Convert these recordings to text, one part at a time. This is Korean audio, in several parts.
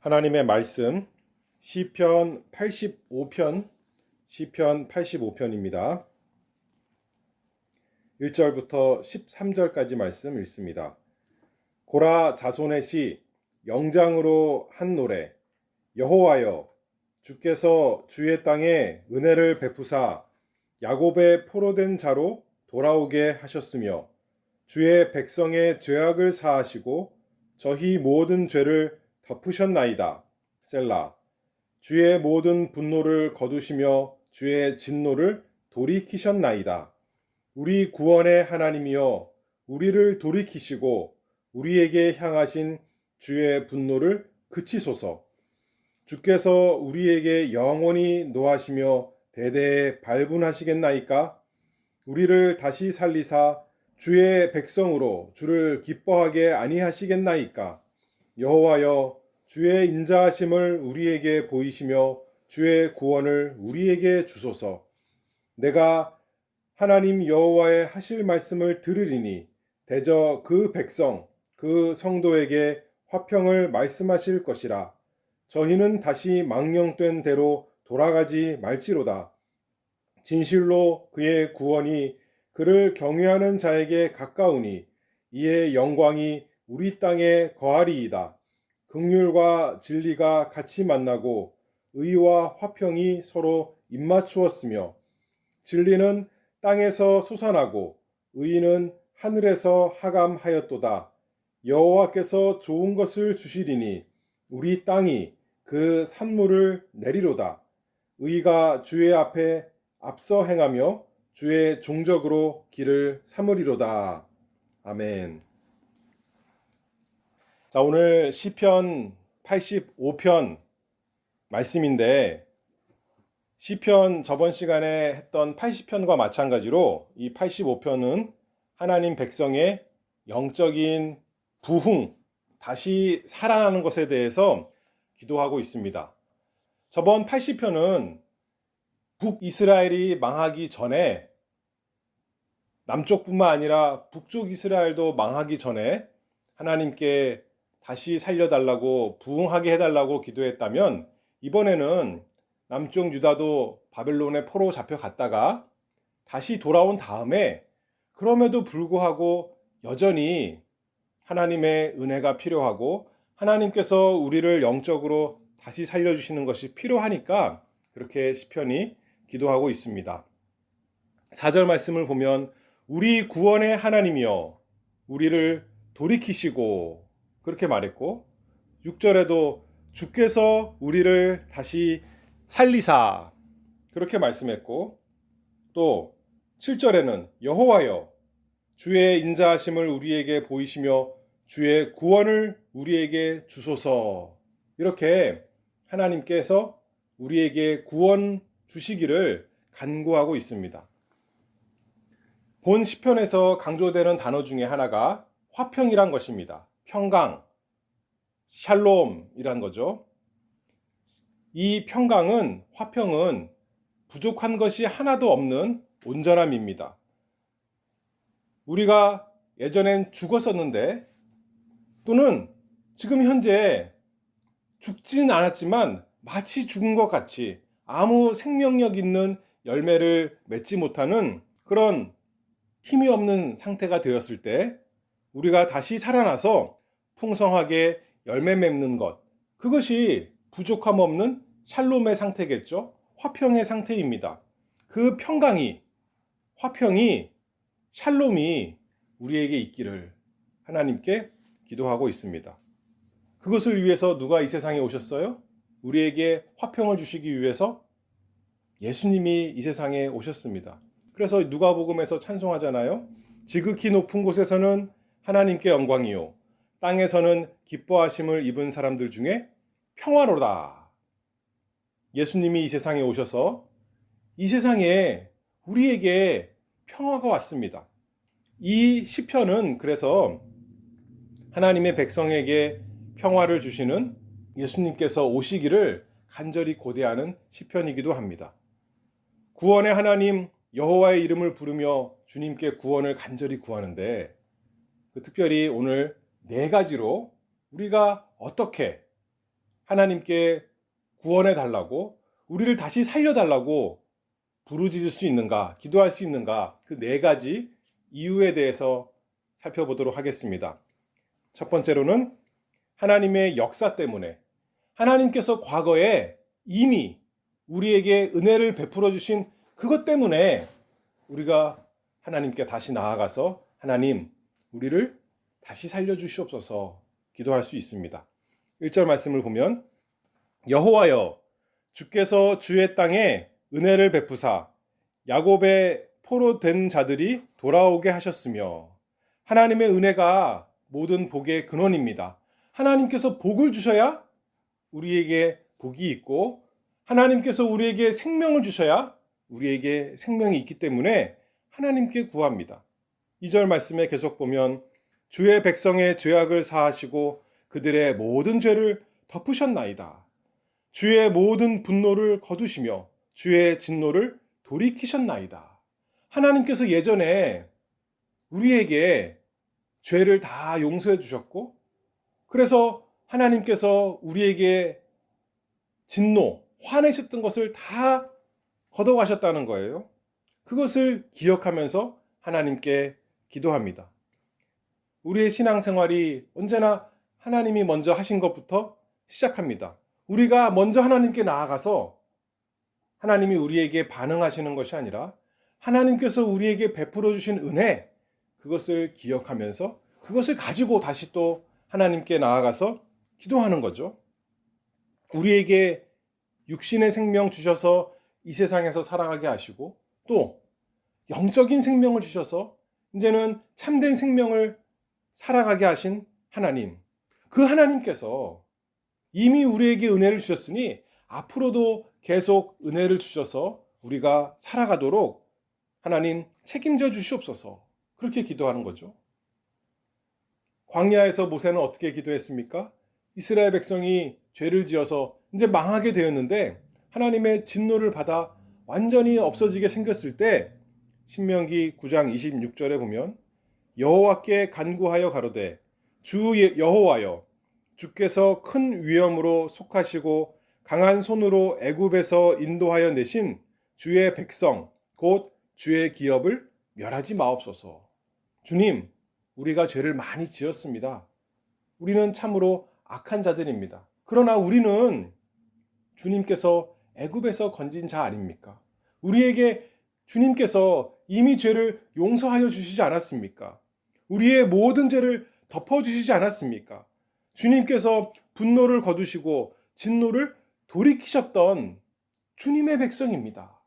하나님의 말씀 시편 85편입니다. 1절부터 13절까지 말씀 읽습니다. 고라 자손의 시 영장으로 한 노래. 여호와여, 주께서 주의 땅에 은혜를 베푸사 야곱의 포로된 자로 돌아오게 하셨으며 주의 백성의 죄악을 사하시고 저희 모든 죄를 덮으셨나이다. 셀라. 주의 모든 분노를 거두시며 주의 진노를 돌이키셨나이다. 우리 구원의 하나님이여, 우리를 돌이키시고 우리에게 향하신 주의 분노를 그치소서. 주께서 우리에게 영원히 노하시며 대대에 발분하시겠나이까? 우리를 다시 살리사 주의 백성으로 주를 기뻐하게 아니하시겠나이까? 여호와여, 주의 인자하심을 우리에게 보이시며 주의 구원을 우리에게 주소서. 내가 하나님 여호와의 하실 말씀을 들으리니 대저 그 백성 그 성도에게 화평을 말씀하실 것이라. 저희는 다시 망령된 대로 돌아가지 말지로다. 진실로 그의 구원이 그를 경외하는 자에게 가까우니 이의 영광이 우리 땅에 거하리이다. 긍휼과 진리가 같이 만나고 의와 화평이 서로 입맞추었으며 진리는 땅에서 솟아나고 의는 하늘에서 하감하였도다. 여호와께서 좋은 것을 주시리니 우리 땅이 그 산물을 내리로다. 의가 주의 앞에 앞서 행하며 주의 종적으로 길을 삼으리로다. 아멘. 자, 오늘 시편 85편 말씀인데, 시편 저번 시간에 했던 80편과 마찬가지로 이 85편은 하나님 백성의 영적인 부흥, 다시 살아나는 것에 대해서 기도하고 있습니다. 저번 80편은 북이스라엘이 망하기 전에, 남쪽뿐만 아니라 북쪽 이스라엘도 망하기 전에 하나님께 다시 살려달라고, 부흥하게 해달라고 기도했다면, 이번에는 남쪽 유다도 바벨론에 포로 잡혀갔다가 다시 돌아온 다음에, 그럼에도 불구하고 여전히 하나님의 은혜가 필요하고 하나님께서 우리를 영적으로 다시 살려주시는 것이 필요하니까 그렇게 시편이 기도하고 있습니다. 4절 말씀을 보면 우리 구원의 하나님이여, 우리를 돌이키시고 그렇게 말했고, 6절에도 주께서 우리를 다시 살리사 그렇게 말씀했고, 또 7절에는 여호와여, 주의 인자하심을 우리에게 보이시며 주의 구원을 우리에게 주소서. 이렇게 하나님께서 우리에게 구원 주시기를 간구하고 있습니다. 본 시편에서 강조되는 단어 중에 하나가 화평이란 것입니다. 평강, 샬롬이란 거죠. 이 평강은, 화평은 부족한 것이 하나도 없는 온전함입니다. 우리가 예전엔 죽었었는데, 또는 지금 현재 죽진 않았지만 마치 죽은 것 같이 아무 생명력 있는 열매를 맺지 못하는 그런 힘이 없는 상태가 되었을 때 우리가 다시 살아나서 풍성하게 열매 맺는 것, 그것이 부족함 없는 샬롬의 상태겠죠. 화평의 상태입니다. 그 평강이, 화평이, 샬롬이 우리에게 있기를 하나님께 기도하고 있습니다. 그것을 위해서 누가 이 세상에 오셨어요? 우리에게 화평을 주시기 위해서 예수님이 이 세상에 오셨습니다. 그래서 누가복음에서 찬송하잖아요. 지극히 높은 곳에서는 하나님께 영광이요, 땅에서는 기뻐하심을 입은 사람들 중에 평화로다. 예수님이 이 세상에 오셔서 이 세상에 우리에게 평화가 왔습니다. 이 시편은 그래서 하나님의 백성에게 평화를 주시는 예수님께서 오시기를 간절히 고대하는 시편이기도 합니다. 구원의 하나님 여호와의 이름을 부르며 주님께 구원을 간절히 구하는데, 특별히 오늘 4가지로 우리가 어떻게 하나님께 구원해 달라고, 우리를 다시 살려 달라고 부르짖을 수 있는가, 기도할 수 있는가, 그 네 가지 이유에 대해서 살펴보도록 하겠습니다. 첫 번째로는 하나님의 역사 때문에, 하나님께서 과거에 이미 우리에게 은혜를 베풀어 주신 그것 때문에 우리가 하나님께 다시 나아가서 하나님, 우리를 다시 살려주시옵소서 기도할 수 있습니다. 1절 말씀을 보면 여호와여 주께서 주의 땅에 은혜를 베푸사 야곱의 포로된 자들이 돌아오게 하셨으며, 하나님의 은혜가 모든 복의 근원입니다. 하나님께서 복을 주셔야 우리에게 복이 있고, 하나님께서 우리에게 생명을 주셔야 우리에게 생명이 있기 때문에 하나님께 구합니다. 2절 말씀에 계속 보면 주의 백성의 죄악을 사하시고 그들의 모든 죄를 덮으셨나이다. 주의 모든 분노를 거두시며 주의 진노를 돌이키셨나이다. 하나님께서 예전에 우리에게 죄를 다 용서해 주셨고, 그래서 하나님께서 우리에게 진노, 화내셨던 것을 다 걷어가셨다는 거예요. 그것을 기억하면서 하나님께 기도합니다. 우리의 신앙생활이 언제나 하나님이 먼저 하신 것부터 시작합니다. 우리가 먼저 하나님께 나아가서 하나님이 우리에게 반응하시는 것이 아니라 하나님께서 우리에게 베풀어 주신 은혜, 그것을 기억하면서 그것을 가지고 다시 또 하나님께 나아가서 기도하는 거죠. 우리에게 육신의 생명 주셔서 이 세상에서 살아가게 하시고, 또 영적인 생명을 주셔서 이제는 참된 생명을 살아가게 하신 하나님, 그 하나님께서 이미 우리에게 은혜를 주셨으니 앞으로도 계속 은혜를 주셔서 우리가 살아가도록 하나님 책임져 주시옵소서, 그렇게 기도하는 거죠. 광야에서 모세는 어떻게 기도했습니까? 이스라엘 백성이 죄를 지어서 이제 망하게 되었는데 하나님의 진노를 받아 완전히 없어지게 생겼을 때 신명기 9장 26절에 보면 여호와께 간구하여 가로되 주 여호와여 주께서 큰 위엄으로 속하시고 강한 손으로 애굽에서 인도하여 내신 주의 백성 곧 주의 기업을 멸하지 마옵소서. 주님, 우리가 죄를 많이 지었습니다. 우리는 참으로 악한 자들입니다. 그러나 우리는 주님께서 애굽에서 건진 자 아닙니까? 우리에게 주님께서 이미 죄를 용서하여 주시지 않았습니까? 우리의 모든 죄를 덮어주시지 않았습니까? 주님께서 분노를 거두시고 진노를 돌이키셨던 주님의 백성입니다.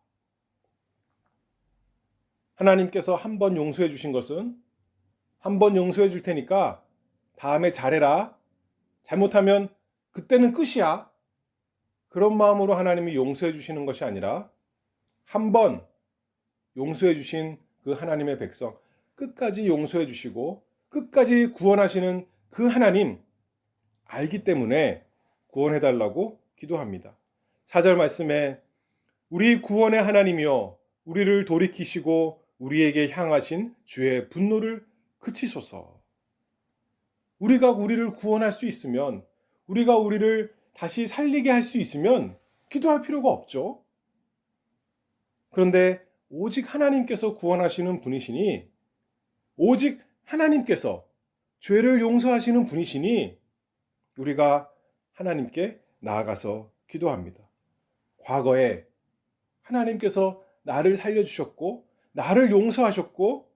하나님께서 한 번 용서해 주신 것은 한 번 용서해 줄 테니까 다음에 잘해라. 잘못하면 그때는 끝이야. 그런 마음으로 하나님이 용서해 주시는 것이 아니라 한 번 용서해 주신 그 하나님의 백성 끝까지 용서해 주시고 끝까지 구원하시는 그 하나님 알기 때문에 구원해 달라고 기도합니다. 4절 말씀에 우리 구원의 하나님이여 우리를 돌이키시고 우리에게 향하신 주의 분노를 그치소서. 우리가 우리를 구원할 수 있으면, 우리가 우리를 다시 살리게 할 수 있으면 기도할 필요가 없죠. 그런데 오직 하나님께서 구원하시는 분이시니, 오직 하나님께서 죄를 용서하시는 분이시니 우리가 하나님께 나아가서 기도합니다. 과거에 하나님께서 나를 살려주셨고 나를 용서하셨고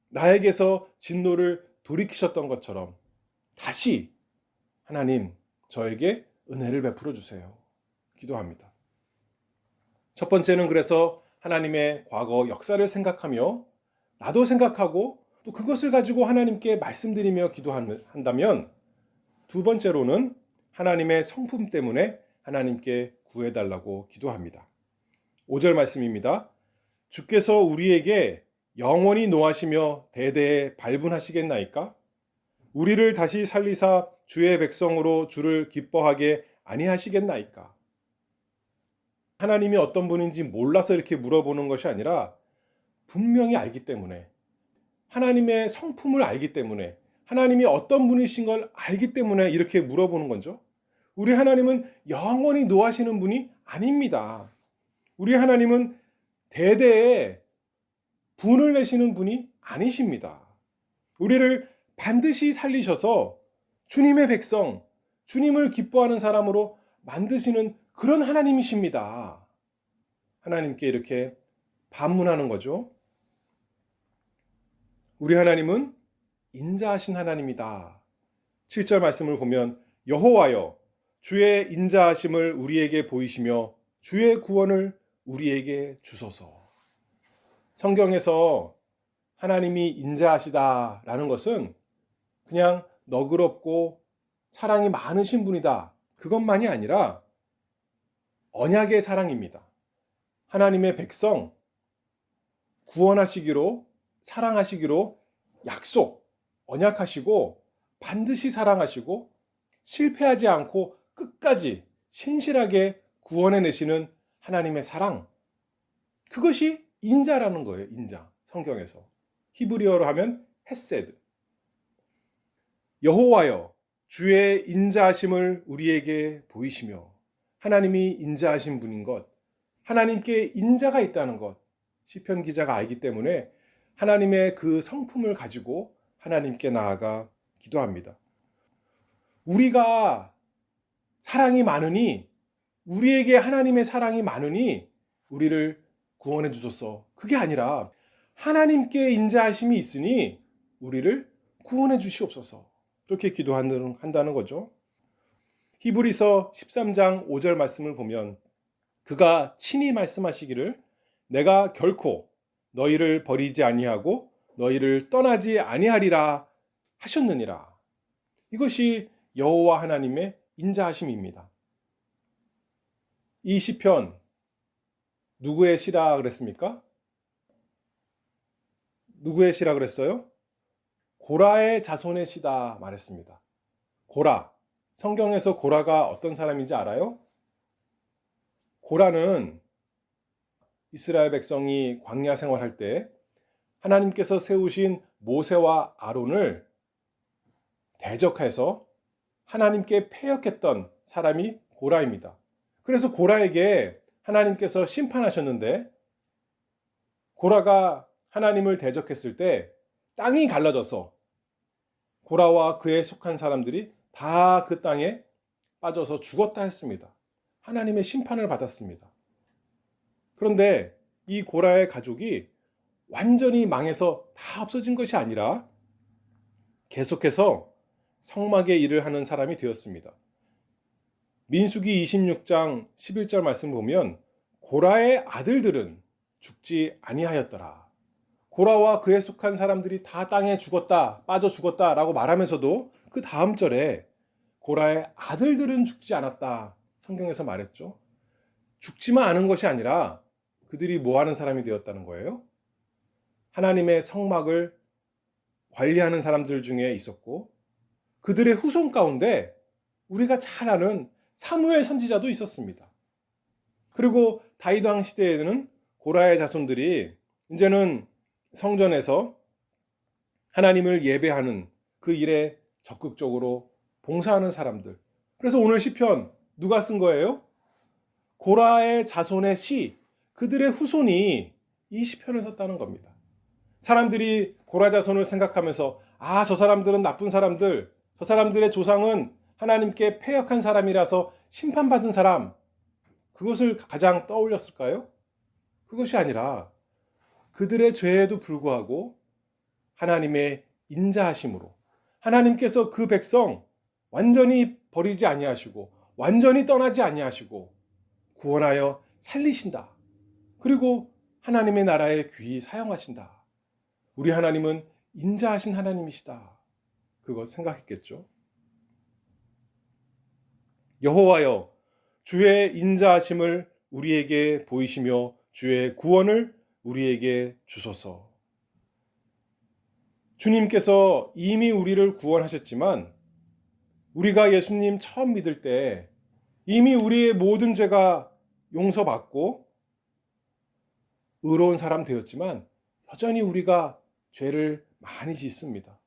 나에게서 진노를 돌이키셨던 것처럼 다시 하나님 저에게 은혜를 베풀어 주세요. 기도합니다. 첫 번째는 그래서 하나님의 과거 역사를 생각하며 나도 생각하고 또 그것을 가지고 하나님께 말씀드리며 기도한다면, 두 번째로는 하나님의 성품 때문에 하나님께 구해달라고 기도합니다. 5절 말씀입니다. 주께서 우리에게 영원히 노하시며 대대에 발분하시겠나이까? 우리를 다시 살리사 주의 백성으로 주를 기뻐하게 아니하시겠나이까? 하나님이 어떤 분인지 몰라서 이렇게 물어보는 것이 아니라 분명히 알기 때문에, 하나님의 성품을 알기 때문에, 하나님이 어떤 분이신 걸 알기 때문에 이렇게 물어보는 거죠. 우리 하나님은 영원히 노하시는 분이 아닙니다. 우리 하나님은 대대에 분을 내시는 분이 아니십니다. 우리를 반드시 살리셔서 주님의 백성, 주님을 기뻐하는 사람으로 만드시는 그런 하나님이십니다. 하나님께 이렇게 반문하는 거죠. 우리 하나님은 인자하신 하나님이다. 7절 말씀을 보면 여호와여 주의 인자하심을 우리에게 보이시며 주의 구원을 우리에게 주소서. 성경에서 하나님이 인자하시다라는 것은 그냥 너그럽고 사랑이 많으신 분이다. 그것만이 아니라 언약의 사랑입니다. 하나님의 백성 구원하시기로 사랑하시기로 약속, 언약하시고 반드시 사랑하시고 실패하지 않고 끝까지 신실하게 구원해내시는 하나님의 사랑. 그것이 인자라는 거예요. 인자. 성경에서. 히브리어로 하면 헤세드. 여호와여 주의 인자하심을 우리에게 보이시며 하나님이 인자하신 분인 것, 하나님께 인자가 있다는 것, 시편 기자가 알기 때문에 하나님의 그 성품을 가지고 하나님께 나아가 기도합니다. 우리가 사랑이 많으니, 우리에게 하나님의 사랑이 많으니 우리를 구원해 주소서. 그게 아니라 하나님께 인자하심이 있으니 우리를 구원해 주시옵소서. 그렇게 기도한다는 거죠. 히브리서 13장 5절 말씀을 보면 그가 친히 말씀하시기를 내가 결코 너희를 버리지 아니하고 너희를 떠나지 아니하리라 하셨느니라. 이것이 여호와 하나님의 인자하심입니다. 이 시편 누구의 시라 그랬습니까? 누구의 시라 그랬어요? 고라의 자손의 시다 말했습니다. 고라. 성경에서 고라가 어떤 사람인지 알아요? 고라는 이스라엘 백성이 광야 생활할 때 하나님께서 세우신 모세와 아론을 대적해서 하나님께 패역했던 사람이 고라입니다. 그래서 고라에게 하나님께서 심판하셨는데 고라가 하나님을 대적했을 때 땅이 갈라져서 고라와 그에 속한 사람들이 다 그 땅에 빠져서 죽었다 했습니다. 하나님의 심판을 받았습니다. 그런데 이 고라의 가족이 완전히 망해서 다 없어진 것이 아니라 계속해서 성막의 일을 하는 사람이 되었습니다. 민수기 26장 11절 말씀 보면 고라의 아들들은 죽지 아니하였더라. 고라와 그에 속한 사람들이 다 땅에 죽었다, 빠져 죽었다라고 말하면서도 그 다음 절에 고라의 아들들은 죽지 않았다. 성경에서 말했죠. 죽지만 않은 것이 아니라 그들이 뭐 하는 사람이 되었다는 거예요? 하나님의 성막을 관리하는 사람들 중에 있었고 그들의 후손 가운데 우리가 잘 아는 사무엘 선지자도 있었습니다. 그리고 다윗 왕 시대에는 고라의 자손들이 이제는 성전에서 하나님을 예배하는 그 일에 적극적으로 봉사하는 사람들. 그래서 오늘 시편 누가 쓴 거예요? 고라의 자손의 시, 그들의 후손이 이 시편을 썼다는 겁니다. 사람들이 고라 자손을 생각하면서 저 사람들은 나쁜 사람들, 저 사람들의 조상은 하나님께 패역한 사람이라서 심판받은 사람, 그것을 가장 떠올렸을까요? 그것이 아니라 그들의 죄에도 불구하고 하나님의 인자하심으로 하나님께서 그 백성 완전히 버리지 아니하시고 완전히 떠나지 아니하시고 구원하여 살리신다. 그리고 하나님의 나라에 귀히 사용하신다. 우리 하나님은 인자하신 하나님이시다. 그거 생각했겠죠. 여호와여 주의 인자하심을 우리에게 보이시며 주의 구원을 우리에게 주소서. 주님께서 이미 우리를 구원하셨지만 우리가 예수님 처음 믿을 때 이미 우리의 모든 죄가 용서받고 의로운 사람 되었지만 여전히 우리가 죄를 많이 짓습니다.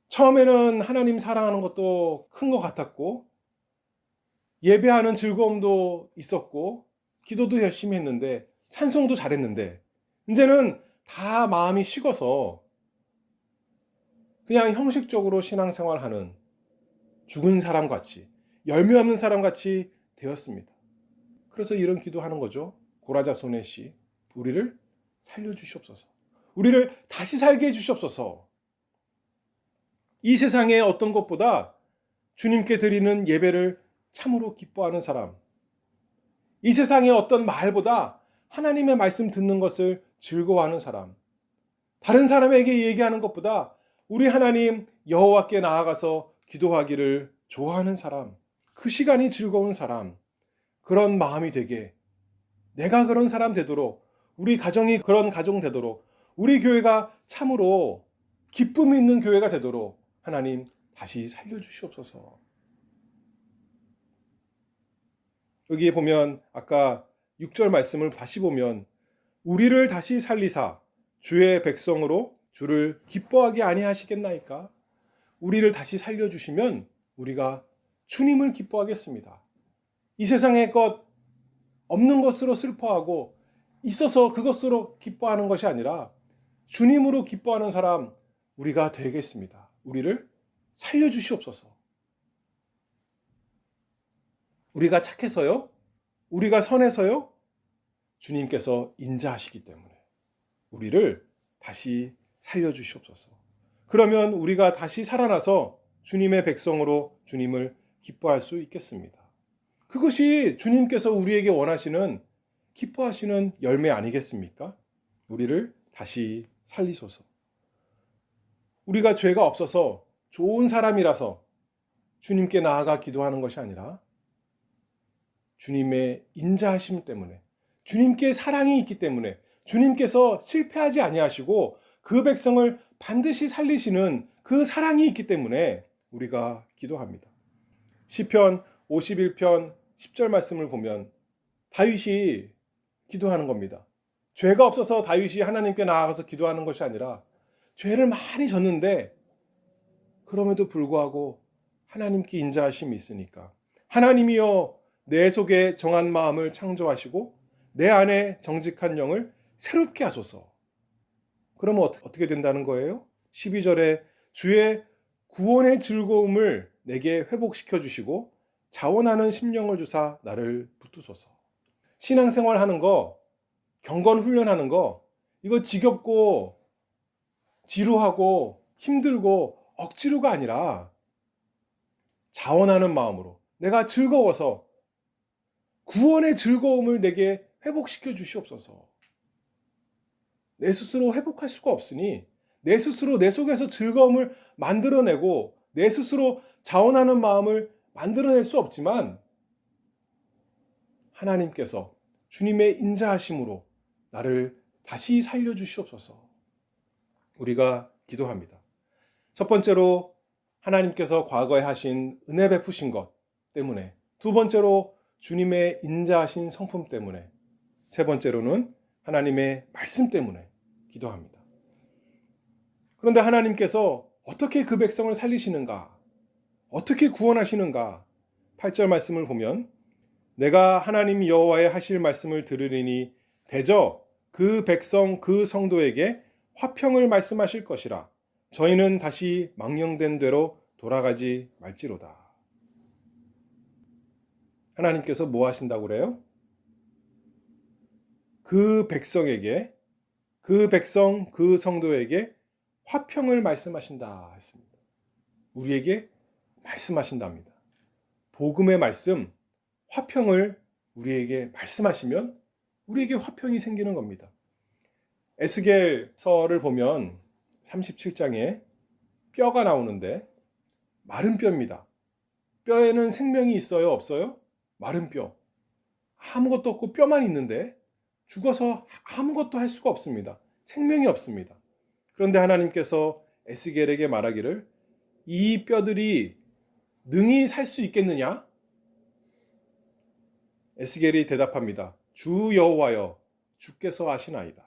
처음에는 하나님 사랑하는 것도 큰 것 같았고, 예배하는 즐거움도 있었고, 기도도 열심히 했는데, 찬송도 잘했는데, 이제는 다 마음이 식어서 그냥 형식적으로 신앙생활하는 죽은 사람 같이, 열매 없는 사람 같이 되었습니다. 그래서 이런 기도하는 거죠. 고라자손의 시, 우리를 살려주시옵소서. 우리를 다시 살게 해주시옵소서. 이 세상의 어떤 것보다 주님께 드리는 예배를 참으로 기뻐하는 사람, 이 세상의 어떤 말보다 하나님의 말씀 듣는 것을 즐거워하는 사람, 다른 사람에게 얘기하는 것보다 우리 하나님 여호와께 나아가서 기도하기를 좋아하는 사람, 그 시간이 즐거운 사람, 그런 마음이 되게, 내가 그런 사람 되도록, 우리 가정이 그런 가정 되도록, 우리 교회가 참으로 기쁨 있는 교회가 되도록 하나님 다시 살려주시옵소서. 여기에 보면 아까 6절 말씀을 다시 보면 우리를 다시 살리사 주의 백성으로 주를 기뻐하게 아니하시겠나이까? 우리를 다시 살려주시면 우리가 주님을 기뻐하겠습니다. 이 세상의 것 없는 것으로 슬퍼하고 있어서 그것으로 기뻐하는 것이 아니라 주님으로 기뻐하는 사람 우리가 되겠습니다. 우리를 살려주시옵소서. 우리가 착해서요? 우리가 선해서요? 주님께서 인자하시기 때문에 우리를 다시 살려주시옵소서. 그러면 우리가 다시 살아나서 주님의 백성으로 주님을 기뻐할 수 있겠습니다. 그것이 주님께서 우리에게 원하시는 기뻐하시는 열매 아니겠습니까? 우리를 다시 살리소서. 우리가 죄가 없어서 좋은 사람이라서 주님께 나아가 기도하는 것이 아니라 주님의 인자하심 때문에, 주님께 사랑이 있기 때문에, 주님께서 실패하지 아니하시고 그 백성을 반드시 살리시는 그 사랑이 있기 때문에 우리가 기도합니다. 시편 51편 10절 말씀을 보면 다윗이 기도하는 겁니다. 죄가 없어서 다윗이 하나님께 나아가서 기도하는 것이 아니라 죄를 많이 졌는데 그럼에도 불구하고 하나님께 인자하심이 있으니까 하나님이여 내 속에 정한 마음을 창조하시고 내 안에 정직한 영을 새롭게 하소서. 그러면 어떻게 된다는 거예요? 12절에 주의 구원의 즐거움을 내게 회복시켜 주시고 자원하는 심령을 주사 나를 붙드소서. 신앙생활 하는 거, 경건 훈련하는 거, 이거 지겹고 지루하고 힘들고 억지로가 아니라 자원하는 마음으로 내가 즐거워서 구원의 즐거움을 내게 회복시켜 주시옵소서. 내 스스로 회복할 수가 없으니 내 스스로 내 속에서 즐거움을 만들어내고 내 스스로 자원하는 마음을 만들어낼 수 없지만 하나님께서 주님의 인자하심으로 나를 다시 살려주시옵소서. 우리가 기도합니다. 첫 번째로 하나님께서 과거에 하신 은혜 베푸신 것 때문에, 두 번째로 주님의 인자하신 성품 때문에, 세 번째로는 하나님의 말씀 때문에 기도합니다. 그런데 하나님께서 어떻게 그 백성을 살리시는가? 어떻게 구원하시는가? 8절 말씀을 보면 내가 하나님 여호와의 하실 말씀을 들으리니 대저 그 백성 그 성도에게 화평을 말씀하실 것이라. 저희는 다시 망령된 대로 돌아가지 말지로다. 하나님께서 뭐 하신다고 그래요? 그 백성에게, 그 백성, 그 성도에게 화평을 말씀하신다 했습니다. 우리에게 말씀하신답니다. 복음의 말씀, 화평을 우리에게 말씀하시면 우리에게 화평이 생기는 겁니다. 에스겔서를 보면 37장에 뼈가 나오는데 마른 뼈입니다. 뼈에는 생명이 있어요? 없어요? 마른 뼈. 아무것도 없고 뼈만 있는데 죽어서 아무것도 할 수가 없습니다. 생명이 없습니다. 그런데 하나님께서 에스겔에게 말하기를 이 뼈들이 능히 살 수 있겠느냐? 에스겔이 대답합니다. 주 여호와여 주께서 아시나이다.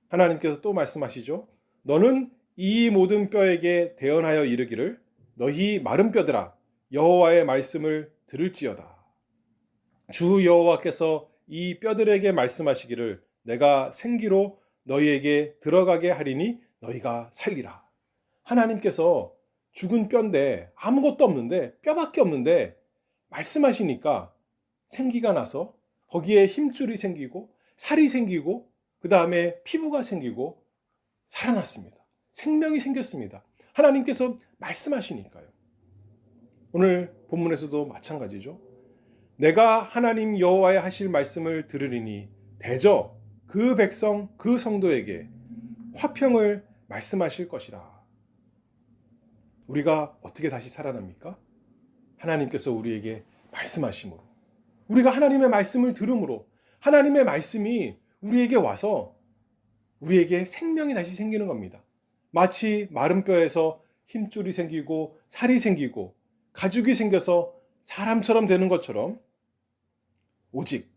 하나님께서 또 말씀하시죠. 너는 이 모든 뼈에게 대언하여 이르기를 너희 마른 뼈들아 여호와의 말씀을 들을지어다. 주 여호와께서 이 뼈들에게 말씀하시기를 내가 생기로 너희에게 들어가게 하리니 너희가 살리라. 하나님께서 죽은 뼈인데 아무것도 없는데 뼈밖에 없는데 말씀하시니까 생기가 나서 거기에 힘줄이 생기고 살이 생기고 그 다음에 피부가 생기고 살아났습니다. 생명이 생겼습니다. 하나님께서 말씀하시니까요. 오늘 본문에서도 마찬가지죠. 내가 하나님 여호와의 하실 말씀을 들으리니 대저 그 백성 그 성도에게 화평을 말씀하실 것이라. 우리가 어떻게 다시 살아납니까? 하나님께서 우리에게 말씀하심으로, 우리가 하나님의 말씀을 들음으로 하나님의 말씀이 우리에게 와서 우리에게 생명이 다시 생기는 겁니다. 마치 마른 뼈에서 힘줄이 생기고 살이 생기고 가죽이 생겨서 사람처럼 되는 것처럼 오직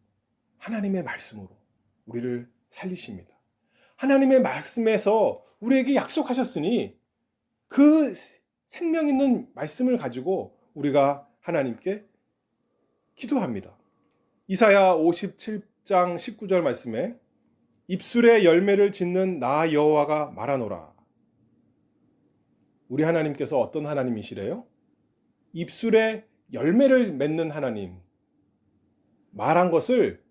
하나님의 말씀으로 우리를 살리십니다. 하나님의 말씀에서 우리에게 약속하셨으니 그 생명 있는 말씀을 가지고 우리가 하나님께 기도합니다. 이사야 57장 19절 말씀에 입술에 열매를 짓는 나 여호와가 말하노라. 우리 하나님께서 어떤 하나님이시래요? 입술에 열매를 맺는 하나님, 말한 것을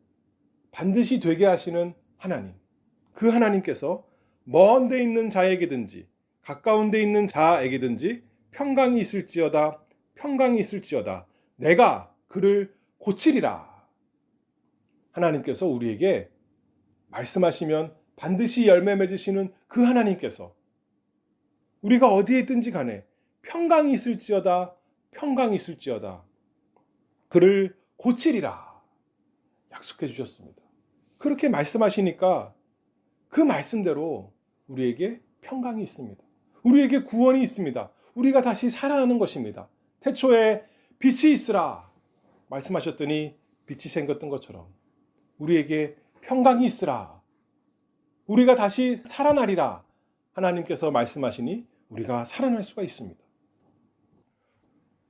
반드시 되게 하시는 하나님, 그 하나님께서 먼 데 있는 자에게든지 가까운 데 있는 자에게든지 평강이 있을지어다 내가 그를 고치리라. 하나님께서 우리에게 말씀하시면 반드시 열매 맺으시는 그 하나님께서 우리가 어디에 있든지 간에 평강이 있을지어다 그를 고치리라 약속해 주셨습니다. 그렇게 말씀하시니까 그 말씀대로 우리에게 평강이 있습니다. 우리에게 구원이 있습니다. 우리가 다시 살아나는 것입니다. 태초에 빛이 있으라 말씀하셨더니 빛이 생겼던 것처럼 우리에게 평강이 있으라, 우리가 다시 살아나리라 하나님께서 말씀하시니 우리가 살아날 수가 있습니다.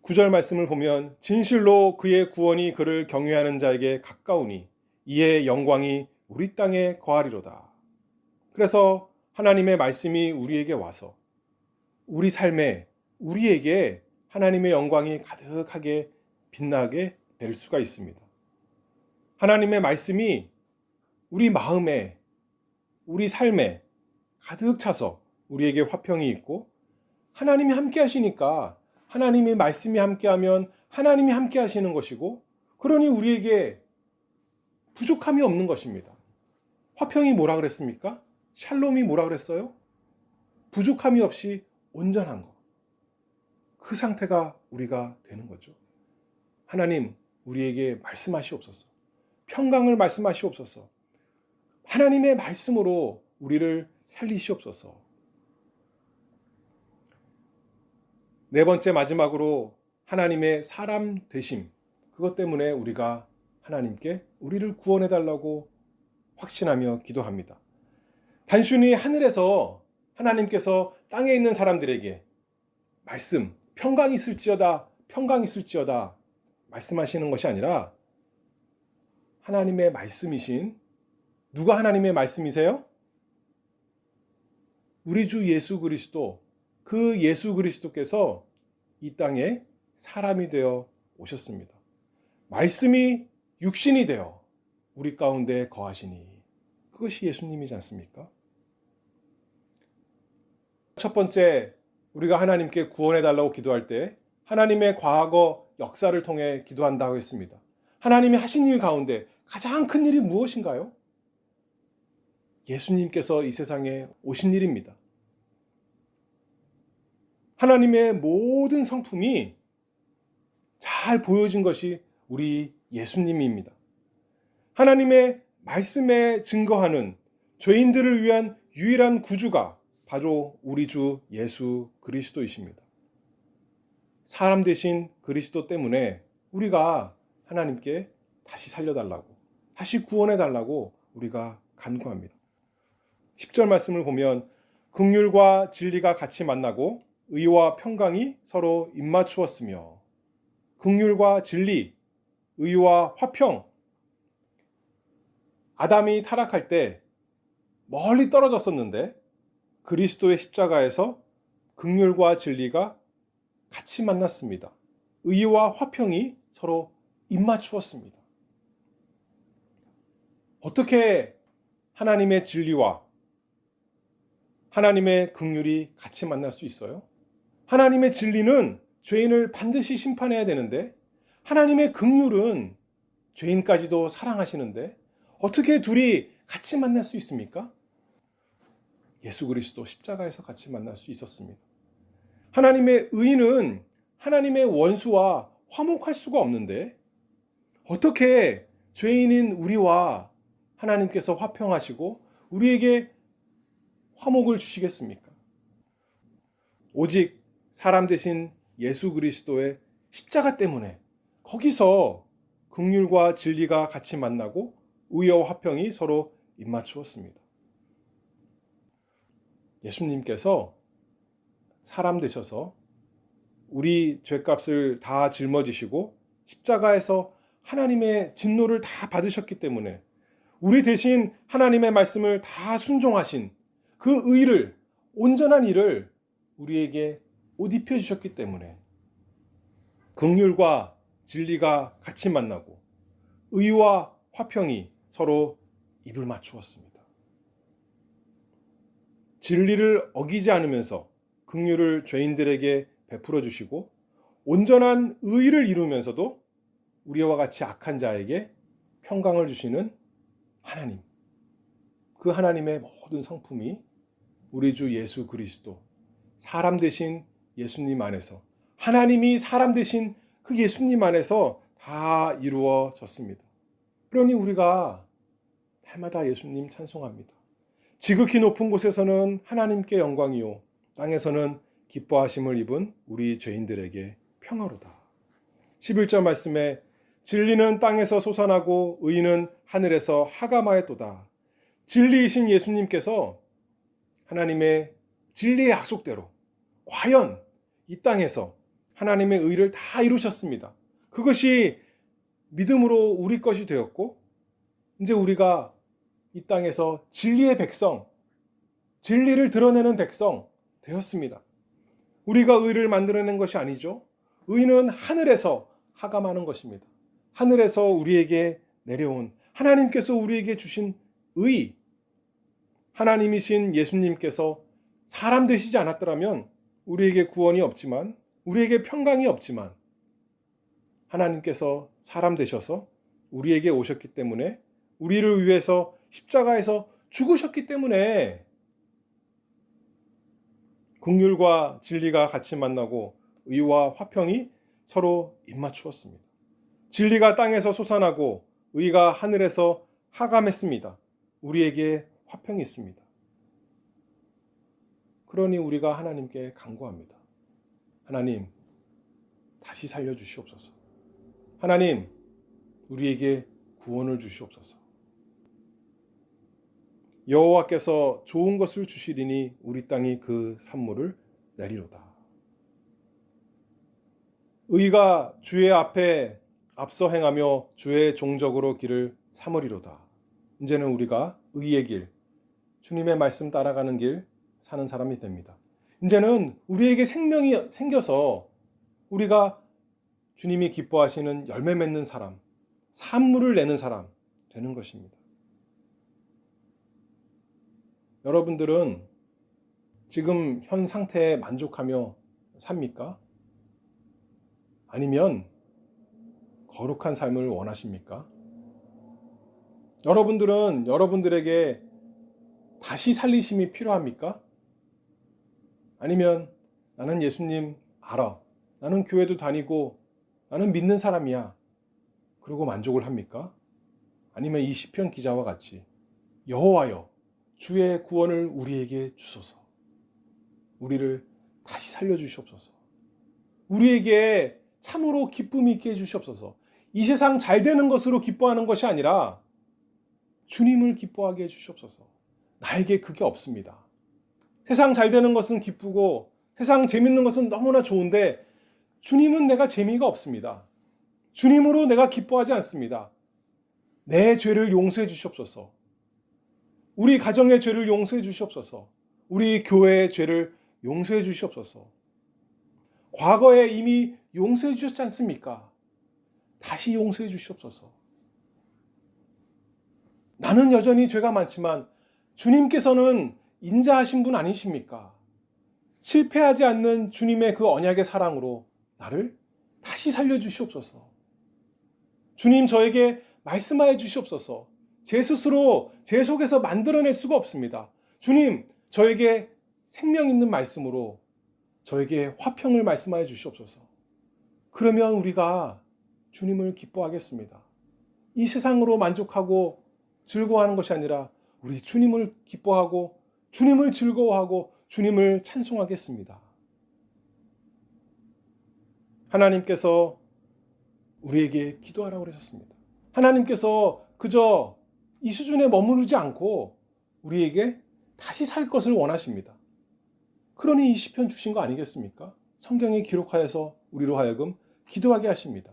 9절 말씀을 보면 진실로 그의 구원이 그를 경외하는 자에게 가까우니 이의 영광이 우리 땅에 거하리로다. 그래서 하나님의 말씀이 우리에게 와서 우리 삶에 우리에게 하나님의 영광이 가득하게 빛나게 될 수가 있습니다. 하나님의 말씀이 우리 마음에 우리 삶에 가득 차서 우리에게 화평이 있고 하나님이 함께 하시니까 하나님의 말씀이 함께하면 하나님이 함께 하시는 것이고 그러니 우리에게 부족함이 없는 것입니다. 화평이 뭐라 그랬습니까? 샬롬이 뭐라 그랬어요? 부족함이 없이 온전한 것. 그 상태가 우리가 되는 거죠. 하나님 우리에게 말씀하시옵소서. 평강을 말씀하시옵소서. 하나님의 말씀으로 우리를 살리시옵소서. 네 번째 마지막으로 하나님의 사람 되심. 그것 때문에 우리가 하나님께 우리를 구원해 달라고 확신하며 기도합니다. 단순히 하늘에서 하나님께서 땅에 있는 사람들에게 말씀, 평강이 있을지어다 말씀하시는 것이 아니라 하나님의 말씀이신, 누가 하나님의 말씀이세요? 우리 주 예수 그리스도, 그 예수 그리스도께서 이 땅에 사람이 되어 오셨습니다. 말씀이 육신이 되어 우리 가운데 거하시니 그것이 예수님이지 않습니까? 첫 번째, 우리가 하나님께 구원해 달라고 기도할 때 하나님의 과거 역사를 통해 기도한다고 했습니다. 하나님이 하신 일 가운데 가장 큰 일이 무엇인가요? 예수님께서 이 세상에 오신 일입니다. 하나님의 모든 성품이 잘 보여진 것이 우리 예수님입니다. 하나님의 말씀에 증거하는 죄인들을 위한 유일한 구주가 바로 우리 주 예수 그리스도이십니다. 사람 되신 그리스도 때문에 우리가 하나님께 다시 살려달라고, 다시 구원해달라고 우리가 간구합니다. 10절 말씀을 보면 긍휼과 진리가 같이 만나고 의와 평강이 서로 입맞추었으며. 긍휼과 진리, 의와 화평. 아담이 타락할 때 멀리 떨어졌었는데 그리스도의 십자가에서 긍휼과 진리가 같이 만났습니다. 의와 화평이 서로 입맞추었습니다. 어떻게 하나님의 진리와 하나님의 긍휼이 같이 만날 수 있어요? 하나님의 진리는 죄인을 반드시 심판해야 되는데 하나님의 긍휼은 죄인까지도 사랑하시는데 어떻게 둘이 같이 만날 수 있습니까? 예수 그리스도 십자가에서 같이 만날 수 있었습니다. 하나님의 의는 하나님의 원수와 화목할 수가 없는데 어떻게 죄인인 우리와 하나님께서 화평하시고 우리에게 화목을 주시겠습니까? 오직 사람 되신 예수 그리스도의 십자가 때문에 거기서 긍휼과 진리가 같이 만나고 의와 화평이 서로 입맞추었습니다. 예수님께서 사람 되셔서 우리 죄값을 다 짊어지시고 십자가에서 하나님의 진노를 다 받으셨기 때문에 우리 대신 하나님의 말씀을 다 순종하신 그 의를, 온전한 일을 우리에게 옷 입혀주셨기 때문에 긍휼과 진리가 같이 만나고 의와 화평이 서로 입을 맞추었습니다. 진리를 어기지 않으면서 긍휼을 죄인들에게 베풀어 주시고 온전한 의를 이루면서도 우리와 같이 악한 자에게 평강을 주시는 하나님. 그 하나님의 모든 성품이 우리 주 예수 그리스도 사람 되신 예수님 안에서 하나님이 사람 되신 그 예수님 안에서 다 이루어졌습니다. 그러니 우리가 날마다 예수님 찬송합니다. 지극히 높은 곳에서는 하나님께 영광이요 땅에서는 기뻐하심을 입은 우리 죄인들에게 평화로다. 11절 말씀에 진리는 땅에서 솟아나고 의는 하늘에서 하감하였도다. 진리이신 예수님께서 하나님의 진리의 약속대로 과연 이 땅에서 하나님의 의를 다 이루셨습니다. 그것이 믿음으로 우리 것이 되었고 이제 우리가 이 땅에서 진리의 백성, 진리를 드러내는 백성 되었습니다. 우리가 의를 만들어낸 것이 아니죠. 의는 하늘에서 하감하는 것입니다. 하늘에서 우리에게 내려온 하나님께서 우리에게 주신 의, 하나님이신 예수님께서 사람 되시지 않았더라면 우리에게 구원이 없지만, 우리에게 평강이 없지만 하나님께서 사람 되셔서 우리에게 오셨기 때문에, 우리를 위해서 십자가에서 죽으셨기 때문에 긍휼과 진리가 같이 만나고 의와 화평이 서로 입맞추었습니다. 진리가 땅에서 솟아나고 의가 하늘에서 하감했습니다. 우리에게 화평이 있습니다. 그러니 우리가 하나님께 간구합니다. 하나님, 다시 살려주시옵소서. 하나님, 우리에게 구원을 주시옵소서. 여호와께서 좋은 것을 주시리니 우리 땅이 그 산물을 내리로다. 의가 주의 앞에 앞서 행하며 주의 종적으로 길을 삼으리로다. 이제는 우리가 의의 길, 주님의 말씀 따라가는 길 사는 사람이 됩니다. 이제는 우리에게 생명이 생겨서 우리가 주님이 기뻐하시는 열매 맺는 사람, 산물을 내는 사람 되는 것입니다. 여러분들은 지금 현 상태에 만족하며 삽니까? 아니면 거룩한 삶을 원하십니까? 여러분들은 여러분들에게 다시 살리심이 필요합니까? 아니면 나는 예수님 알아. 나는 교회도 다니고 나는 믿는 사람이야. 그러고 만족을 합니까? 아니면 이 시편 기자와 같이 여호와여 주의 구원을 우리에게 주소서. 우리를 다시 살려주시옵소서. 우리에게 참으로 기쁨 있게 해주시옵소서. 이 세상 잘 되는 것으로 기뻐하는 것이 아니라 주님을 기뻐하게 해주시옵소서. 나에게 그게 없습니다. 세상 잘 되는 것은 기쁘고 세상 재밌는 것은 너무나 좋은데 주님은 내가 재미가 없습니다. 주님으로 내가 기뻐하지 않습니다. 내 죄를 용서해 주시옵소서. 우리 가정의 죄를 용서해 주시옵소서. 우리 교회의 죄를 용서해 주시옵소서. 과거에 이미 용서해 주셨지 않습니까? 다시 용서해 주시옵소서. 나는 여전히 죄가 많지만 주님께서는 인자하신 분 아니십니까? 실패하지 않는 주님의 그 언약의 사랑으로 나를 다시 살려주시옵소서. 주님, 저에게 말씀하여 주시옵소서. 제 스스로 제 속에서 만들어낼 수가 없습니다. 주님, 저에게 생명 있는 말씀으로 저에게 화평을 말씀하여 주시옵소서. 그러면 우리가 주님을 기뻐하겠습니다. 이 세상으로 만족하고 즐거워하는 것이 아니라 우리 주님을 기뻐하고 주님을 즐거워하고 주님을 찬송하겠습니다. 하나님께서 우리에게 기도하라고 그러셨습니다. 하나님께서 그저 이 수준에 머무르지 않고 우리에게 다시 살 것을 원하십니다. 그러니 이 시편 주신 거 아니겠습니까? 성경에 기록하여서 우리로 하여금 기도하게 하십니다.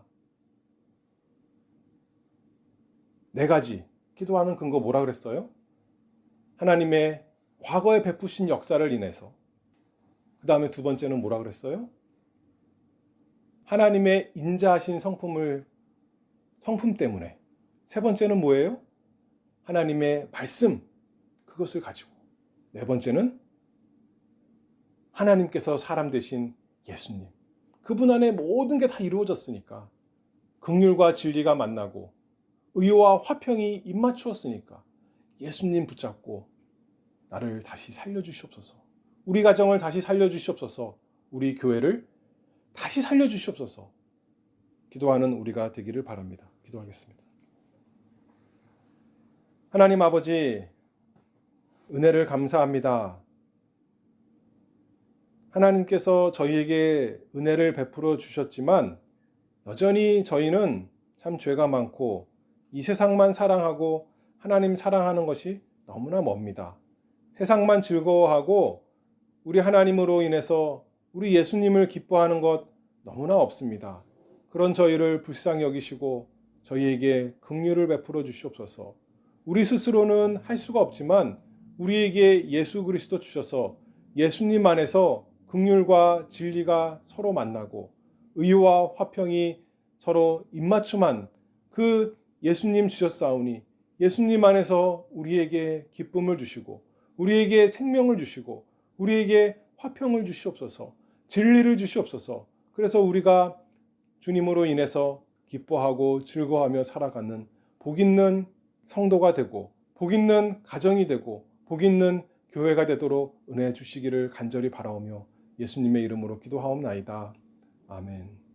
네 가지 기도하는 근거 뭐라 그랬어요? 하나님의 과거에 베푸신 역사를 인해서. 그 다음에 두 번째는 뭐라 그랬어요? 하나님의 인자하신 성품 때문에. 세 번째는 뭐예요? 하나님의 말씀, 그것을 가지고. 네 번째는 하나님께서 사람 되신 예수님. 그분 안에 모든 게 다 이루어졌으니까. 긍휼과 진리가 만나고 의와 화평이 입맞추었으니까 예수님 붙잡고 나를 다시 살려주시옵소서. 우리 가정을 다시 살려주시옵소서. 우리 교회를 다시 살려주시옵소서. 기도하는 우리가 되기를 바랍니다. 기도하겠습니다. 하나님 아버지, 은혜를 감사합니다. 하나님께서 저희에게 은혜를 베풀어 주셨지만 여전히 저희는 참 죄가 많고 이 세상만 사랑하고 하나님 사랑하는 것이 너무나 멉니다. 세상만 즐거워하고 우리 하나님으로 인해서 우리 예수님을 기뻐하는 것 너무나 없습니다. 그런 저희를 불쌍히 여기시고 저희에게 긍휼을 베풀어 주시옵소서. 우리 스스로는 할 수가 없지만 우리에게 예수 그리스도 주셔서 예수님 안에서 긍휼과 진리가 서로 만나고 의와 화평이 서로 입맞춤한 그 예수님 주셨사오니 예수님 안에서 우리에게 기쁨을 주시고 우리에게 생명을 주시고 우리에게 화평을 주시옵소서. 진리를 주시옵소서. 그래서 우리가 주님으로 인해서 기뻐하고 즐거워하며 살아가는 복 있는 성도가 되고 복 있는 가정이 되고 복 있는 교회가 되도록 은혜 주시기를 간절히 바라오며 예수님의 이름으로 기도하옵나이다. 아멘.